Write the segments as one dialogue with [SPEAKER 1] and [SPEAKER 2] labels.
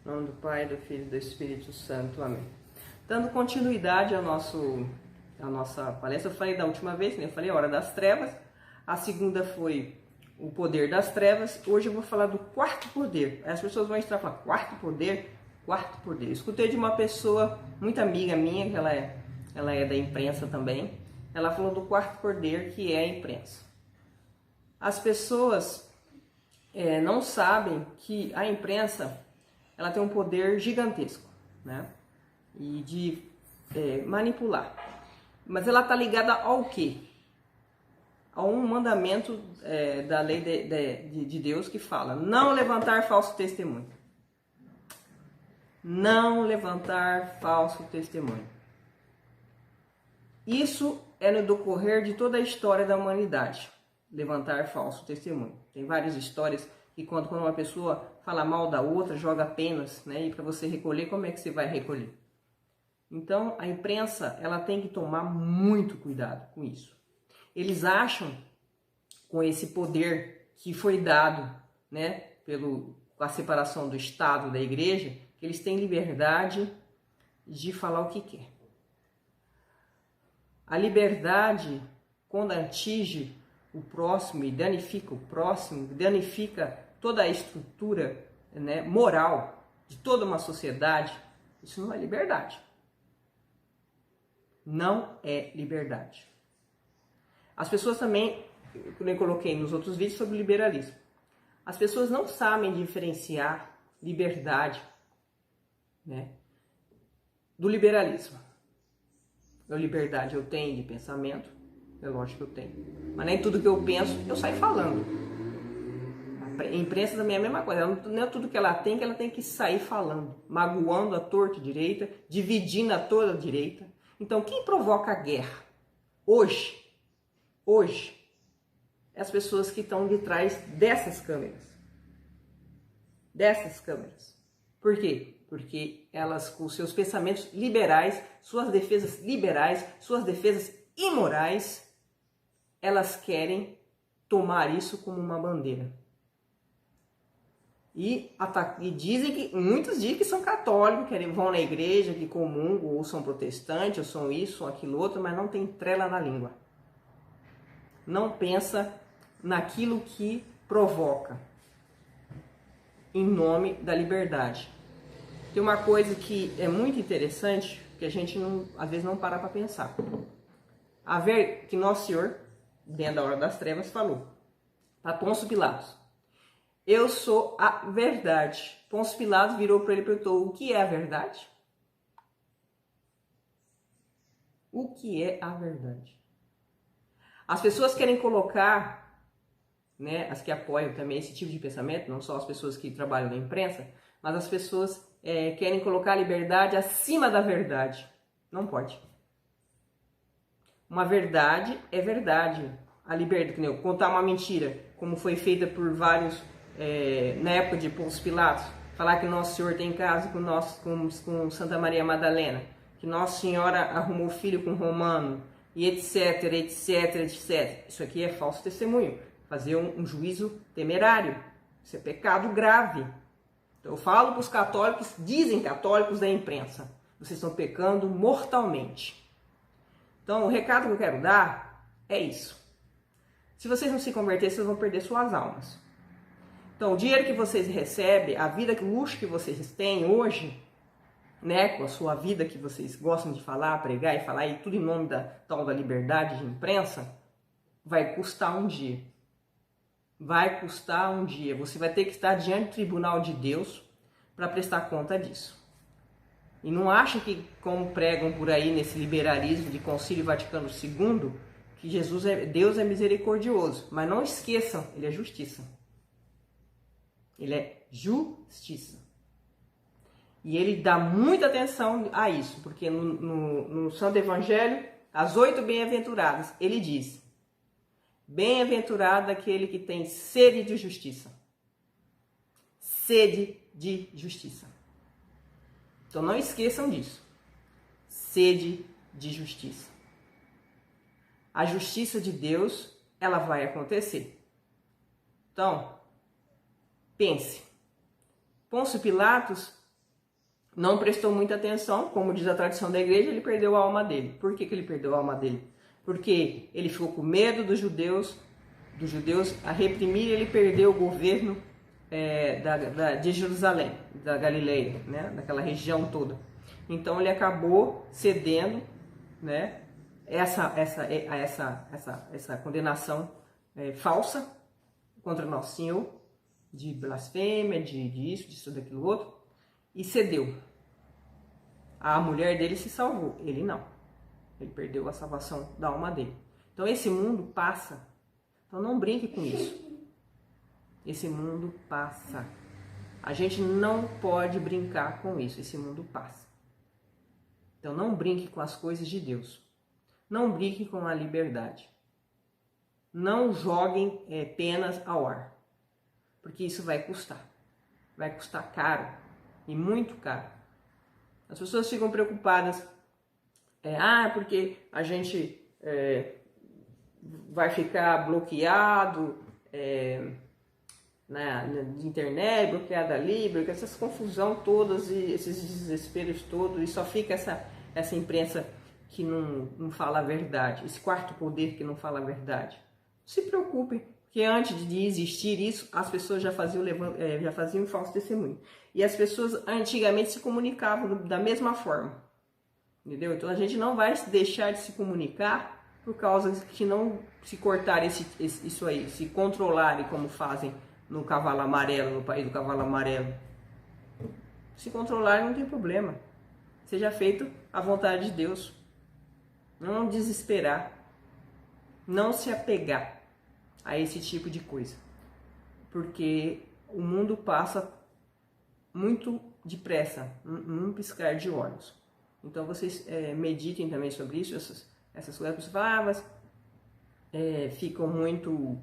[SPEAKER 1] Em nome do Pai, do Filho e do Espírito Santo. Amém. Dando continuidade à nossa palestra, eu falei da última vez, né? Eu falei a hora das trevas. A segunda foi o poder das trevas. Hoje eu vou falar do quarto poder. As pessoas vão entrar e falar, quarto poder? Quarto poder. Eu escutei de uma pessoa, muito amiga minha, que ela é da imprensa também. Ela falou do quarto poder, que é a imprensa. As pessoas não sabem que a imprensa ela tem um poder gigantesco, né? E de manipular. Mas ela está ligada ao quê? A um mandamento da lei de Deus que fala: não levantar falso testemunho. Não levantar falso testemunho. Isso é no decorrer de toda a história da humanidade. Levantar falso testemunho. Tem várias histórias que quando uma pessoa fala mal da outra, joga penas, né? E para você recolher, como é que você vai recolher? Então, a imprensa, ela tem que tomar muito cuidado com isso. Eles acham, com esse poder que foi dado, né, com a separação do Estado e da Igreja, que eles têm liberdade de falar o que quer. A liberdade, quando atinge o próximo e danifica o próximo, danifica toda a estrutura, né, moral de toda uma sociedade, isso não é liberdade. Não é liberdade. As pessoas também, como eu coloquei nos outros vídeos sobre liberalismo, as pessoas não sabem diferenciar liberdade, né, do liberalismo. A liberdade eu tenho de pensamento, é lógico que eu tenho, mas nem tudo que eu penso eu saio falando. A imprensa também é a mesma coisa, não é tudo que ela tem que sair falando, magoando a torta e direita, dividindo a toda a direita. Então quem provoca a guerra hoje, é as pessoas que estão de trás dessas câmeras. Por quê? Porque elas, com seus pensamentos liberais, suas defesas liberais, suas defesas imorais, elas querem tomar isso como uma bandeira. E dizem que, muitos dizem que são católicos, que vão na igreja, que comungam, ou são protestantes, ou são isso, ou aquilo outro, mas não tem trela na língua. Não pensa naquilo que provoca, em nome da liberdade. Tem uma coisa que é muito interessante, que a gente às vezes não para pensar. Que Nosso Senhor, dentro da hora das trevas, falou para Pôncio Pilatos: eu sou a verdade. Pôncio Pilatos virou para ele e perguntou: o que é a verdade? O que é a verdade? As pessoas querem colocar, né, as que apoiam também esse tipo de pensamento, não só as pessoas que trabalham na imprensa, mas as pessoas querem colocar a liberdade acima da verdade. Não pode. Uma verdade é verdade. A liberdade, contar uma mentira, como foi feita por vários na época de Pôncio Pilatos, falar que Nosso Senhor tem casa com Santa Maria Madalena, que Nossa Senhora arrumou filho com Romano, e etc, etc, etc. Isso aqui é falso testemunho. Fazer um juízo temerário. Isso é pecado grave. Então eu falo para os católicos, dizem católicos da imprensa, vocês estão pecando mortalmente. Então o recado que eu quero dar é isso. Se vocês não se converterem, vocês vão perder suas almas. Então o dinheiro que vocês recebem, a vida, o luxo que vocês têm hoje, né, com a sua vida que vocês gostam de falar, pregar e falar, e tudo em nome da tal da liberdade de imprensa, vai custar um dia. Vai custar um dia. Você vai ter que estar diante do tribunal de Deus para prestar conta disso. E não acha que, como pregam por aí nesse liberalismo de Concílio Vaticano II, que Deus é misericordioso. Mas não esqueçam, Ele é justiça. Ele é justiça. E Ele dá muita atenção a isso, porque no Santo Evangelho, as 8 bem-aventuradas, Ele diz: bem-aventurado aquele que tem sede de justiça. Sede de justiça. Então não esqueçam disso. Sede de justiça. A justiça de Deus, ela vai acontecer. Então, pense. Pôncio Pilatos não prestou muita atenção, como diz a tradição da igreja, ele perdeu a alma dele. Por que ele perdeu a alma dele? Porque ele ficou com medo dos judeus a reprimir, ele perdeu o governo de Jerusalém, da Galileia, né, daquela região toda. Então ele acabou cedendo, né, essa condenação falsa contra Nosso Senhor, de blasfêmia, disso, daquilo outro, e cedeu. A mulher dele se salvou, ele não. Ele perdeu a salvação da alma dele. Então esse mundo passa. Então não brinque com isso. Esse mundo passa. A gente não pode brincar com isso. Esse mundo passa. Então não brinque com as coisas de Deus. Não brinque com a liberdade. Não joguem penas ao ar. Porque isso vai custar. Vai custar caro. E muito caro. As pessoas ficam preocupadas. Porque a gente vai ficar bloqueado na internet, bloqueado ali, essas confusão todas e esses desesperos todos, e só fica essa imprensa que não fala a verdade, esse quarto poder que não fala a verdade. Não se preocupem, porque antes de existir isso, as pessoas já faziam falso testemunho. E as pessoas antigamente se comunicavam da mesma forma. Entendeu? Então a gente não vai deixar de se comunicar por causa que não se cortarem isso aí, se controlarem como fazem no cavalo amarelo, no país do cavalo amarelo. Se controlarem não tem problema. Seja feito a vontade de Deus. Não desesperar. Não se apegar a esse tipo de coisa. Porque o mundo passa muito depressa, num piscar de olhos. Então vocês meditem também sobre isso, essas coisas bravas, ficam muito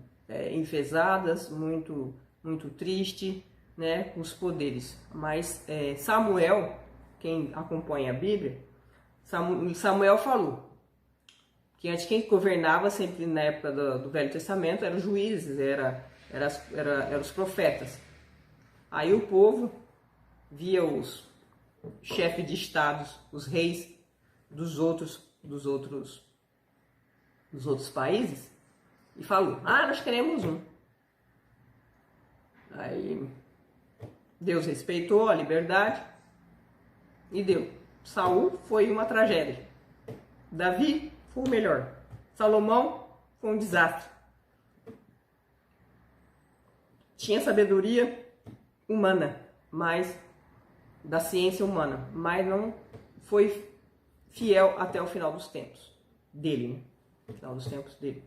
[SPEAKER 1] enfesadas, muito triste, né, com os poderes. Mas Samuel, quem acompanha a Bíblia, Samuel falou que antes quem governava sempre na época do Velho Testamento eram os juízes, eram os profetas. Aí o povo via os chefes de estados, os reis dos outros países e falou: nós queremos um. Aí Deus respeitou a liberdade e deu. Saul foi uma tragédia. Davi foi o melhor. Salomão foi um desastre. Tinha sabedoria humana, mas da ciência humana, mas não foi fiel até o final dos tempos dele, né? Final dos tempos dele.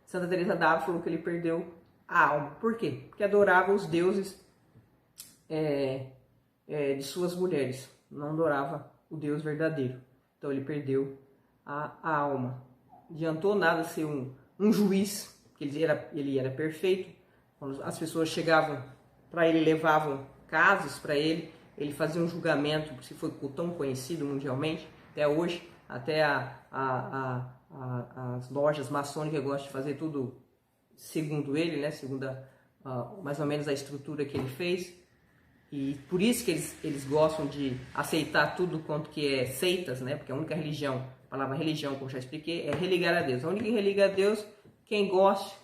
[SPEAKER 1] Santa Teresa d'Ávila falou que ele perdeu a alma. Por quê? Porque adorava os deuses de suas mulheres, não adorava o Deus verdadeiro. Então ele perdeu a alma. Não adiantou nada ser um juiz, que ele era perfeito. Quando as pessoas chegavam para ele, levavam casos para ele, ele fazia um julgamento, se foi tão conhecido mundialmente, até hoje, até as lojas maçônicas gostam de fazer tudo segundo ele, né? Segundo mais ou menos a estrutura que ele fez. E por isso que eles gostam de aceitar tudo quanto que é seitas, né? Porque a única religião, a palavra religião, como já expliquei, é religar a Deus. A única que religa a Deus, quem goste,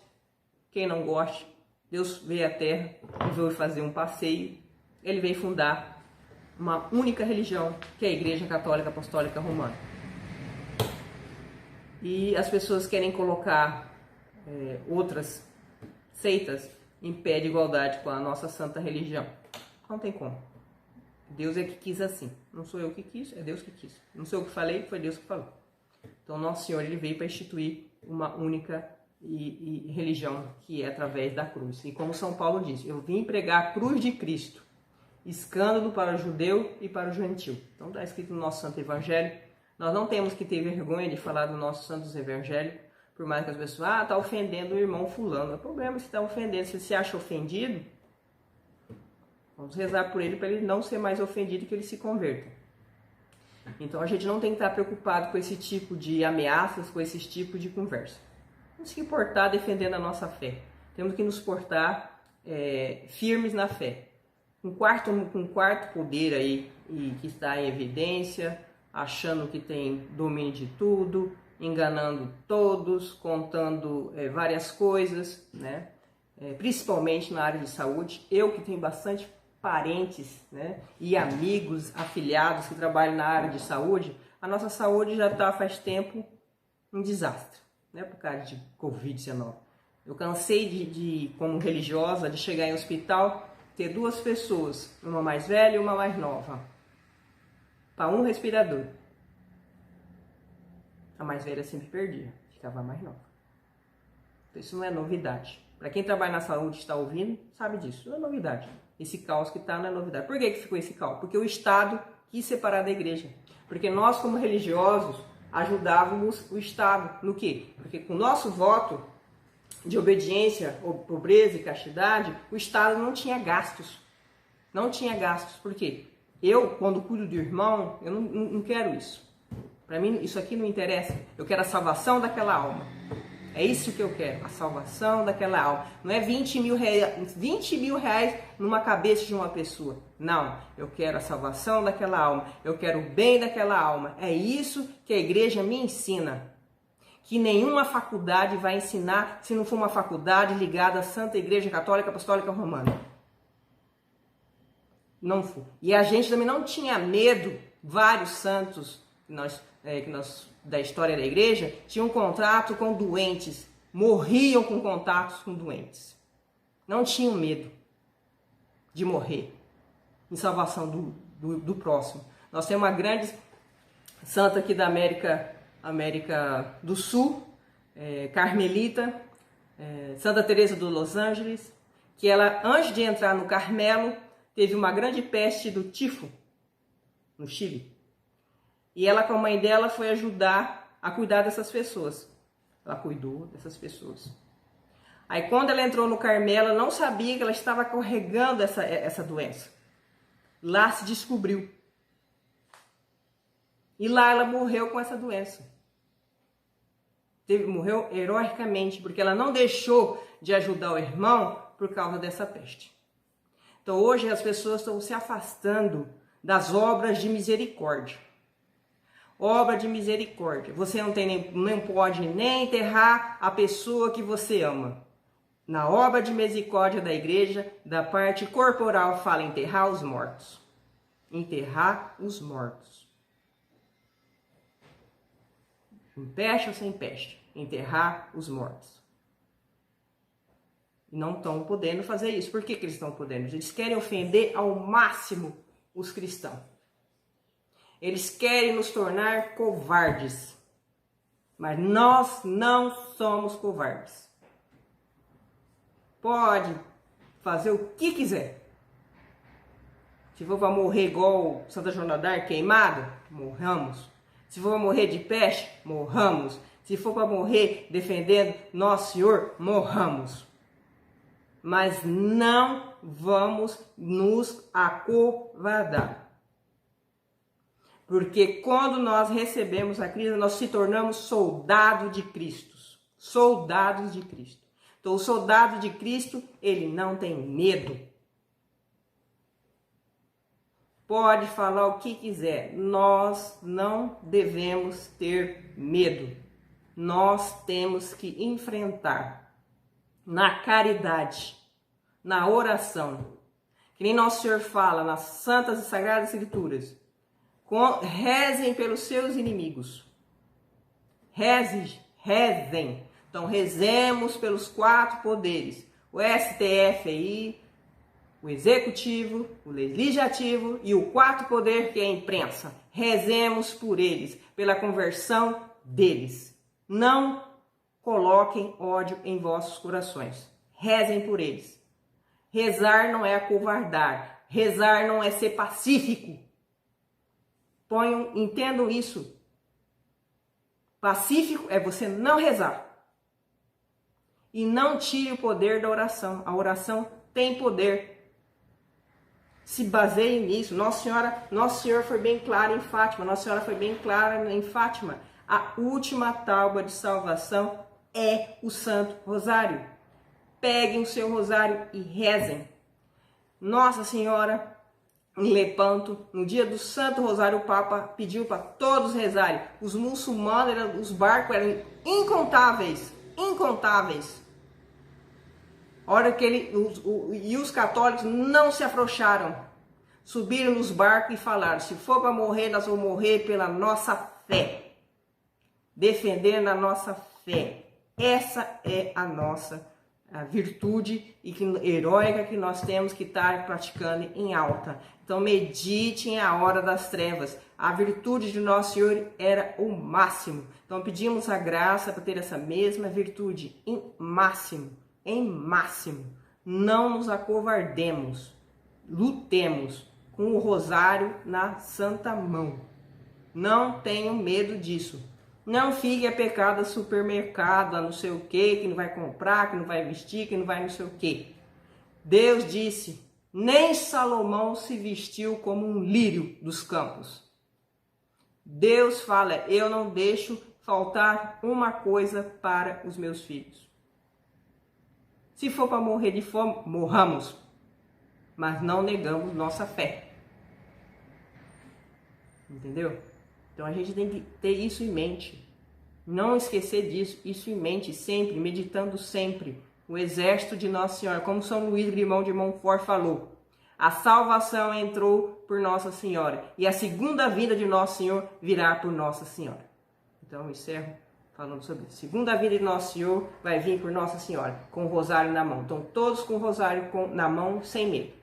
[SPEAKER 1] quem não goste, Deus veio à Terra e veio fazer um passeio, ele veio fundar uma única religião, que é a Igreja Católica Apostólica Romana. E as pessoas querem colocar outras seitas em pé de igualdade com a nossa santa religião. Não tem como. Deus é que quis assim. Não sou eu que quis, é Deus que quis. Não sou eu que falei, foi Deus que falou. Então Nosso Senhor ele veio para instituir uma única religião, que é através da cruz. E como São Paulo diz, eu vim pregar a cruz de Cristo, escândalo para o judeu e para o gentil. Então está escrito no nosso Santo Evangelho. Nós não temos que ter vergonha de falar do nosso Santo Evangelho, por mais que as pessoas, está ofendendo o irmão fulano. O problema é se está ofendendo. Se se acha ofendido, vamos rezar por ele para ele não ser mais ofendido e que ele se converta. Então a gente não tem que estar preocupado com esse tipo de ameaças, com esse tipo de conversa. Temos que portar defendendo a nossa fé. Temos que nos portar firmes na fé. um quarto poder aí e que está em evidência, achando que tem domínio de tudo, enganando todos, contando várias coisas, né? Principalmente na área de saúde. Eu que tenho bastante parentes, né, e amigos afiliados que trabalham na área de saúde, a nossa saúde já está faz tempo um desastre, né, por causa de Covid-19. Eu cansei como religiosa, de chegar em hospital, ter duas pessoas, uma mais velha e uma mais nova, para um respirador. A mais velha sempre perdia, ficava a mais nova. Então isso não é novidade. Para quem trabalha na saúde e está ouvindo, sabe disso, não é novidade. Esse caos que está não é novidade. Por que ficou esse caos? Porque o Estado quis separar da igreja. Porque nós, como religiosos, ajudávamos o Estado. No quê? Porque com o nosso voto de obediência, pobreza e castidade, o Estado não tinha gastos. Não tinha gastos. Por quê? Eu, quando cuido do irmão, eu não quero isso. Para mim, isso aqui não interessa. Eu quero a salvação daquela alma. É isso que eu quero, a salvação daquela alma. Não é 20 mil reais numa cabeça de uma pessoa. Não, eu quero a salvação daquela alma. Eu quero o bem daquela alma. É isso que a igreja me ensina. Que nenhuma faculdade vai ensinar se não for uma faculdade ligada à Santa Igreja Católica Apostólica Romana. Não for. E a gente também não tinha medo, vários santos que nós da história da igreja tinham contrato com doentes, morriam com contatos com doentes. Não tinham medo de morrer em salvação do próximo. Nós temos uma grande santa aqui da América do Sul, carmelita, Santa Teresa de Los Angeles, que ela, antes de entrar no Carmelo, teve uma grande peste do tifo no Chile. E ela, com a mãe dela, foi ajudar a cuidar dessas pessoas. Ela cuidou dessas pessoas. Aí, quando ela entrou no Carmelo, ela não sabia que ela estava carregando essa doença. Lá se descobriu. E lá ela morreu com essa doença. Morreu heroicamente, porque ela não deixou de ajudar o irmão por causa dessa peste. Então, hoje as pessoas estão se afastando das obras de misericórdia. Obra de misericórdia. Você não pode nem enterrar a pessoa que você ama. Na obra de misericórdia da igreja, da parte corporal, fala enterrar os mortos. Enterrar os mortos. Com peste ou sem peste? Enterrar os mortos. E não estão podendo fazer isso. Por que eles estão podendo? Eles querem ofender ao máximo os cristãos. Eles querem nos tornar covardes. Mas nós não somos covardes. Pode fazer o que quiser. Se for para morrer igual Santa Joana d'Arc queimada, morramos. Se for para morrer de peste, morramos. Se for para morrer defendendo Nosso Senhor, morramos. Mas não vamos nos acovardar. Porque quando nós recebemos a Cristo, nós se tornamos soldados de Cristo. Soldados de Cristo. Então, o soldado de Cristo, ele não tem medo. Pode falar o que quiser. Nós não devemos ter medo. Nós temos que enfrentar na caridade, na oração. Que nem Nosso Senhor fala nas Santas e Sagradas Escrituras. Rezem pelos seus inimigos. Rezem. Então, rezemos pelos 4 poderes. O STF aí, o Executivo, o Legislativo e o 4º poder, que é a imprensa. Rezemos por eles, pela conversão deles. Não coloquem ódio em vossos corações. Rezem por eles. Rezar não é acovardar. Rezar não é ser pacífico. Entendam isso. Pacífico é você não rezar. E não tire o poder da oração. A oração tem poder. Se baseie nisso. Nosso Senhor foi bem claro em Fátima. Nossa Senhora foi bem clara em Fátima. A última tábua de salvação é o Santo Rosário. Peguem o seu rosário e rezem. Nossa Senhora, em Lepanto, no dia do Santo Rosário, o Papa pediu para todos rezarem. Os muçulmanos, os barcos eram incontáveis, incontáveis. A hora que e os católicos não se afrouxaram, subiram nos barcos e falaram: se for para morrer, nós vamos morrer pela nossa fé, defendendo a nossa fé. Essa é a nossa virtude heróica que nós temos que estar praticando em alta. Então meditem a hora das trevas. A virtude de Nosso Senhor era o máximo. Então pedimos a graça para ter essa mesma virtude em máximo. Em máximo. Não nos acovardemos. Lutemos com o rosário na santa mão. Não tenham medo disso. Não fique a pecado do supermercado, a não sei o que não vai comprar, que não vai vestir, que não vai não sei o que. Deus disse, nem Salomão se vestiu como um lírio dos campos. Deus fala, eu não deixo faltar uma coisa para os meus filhos. Se for para morrer de fome, morramos, mas não negamos nossa fé. Entendeu? Então a gente tem que ter isso em mente. Não esquecer disso, isso em mente sempre, meditando sempre. O exército de Nossa Senhora, como São Luís Grimão de Montfort falou, a salvação entrou por Nossa Senhora e a segunda vinda de Nosso Senhor virá por Nossa Senhora. Então eu encerro falando sobre isso. Segunda vinda de Nosso Senhor vai vir por Nossa Senhora, com o rosário na mão. Então todos com o rosário na mão, sem medo.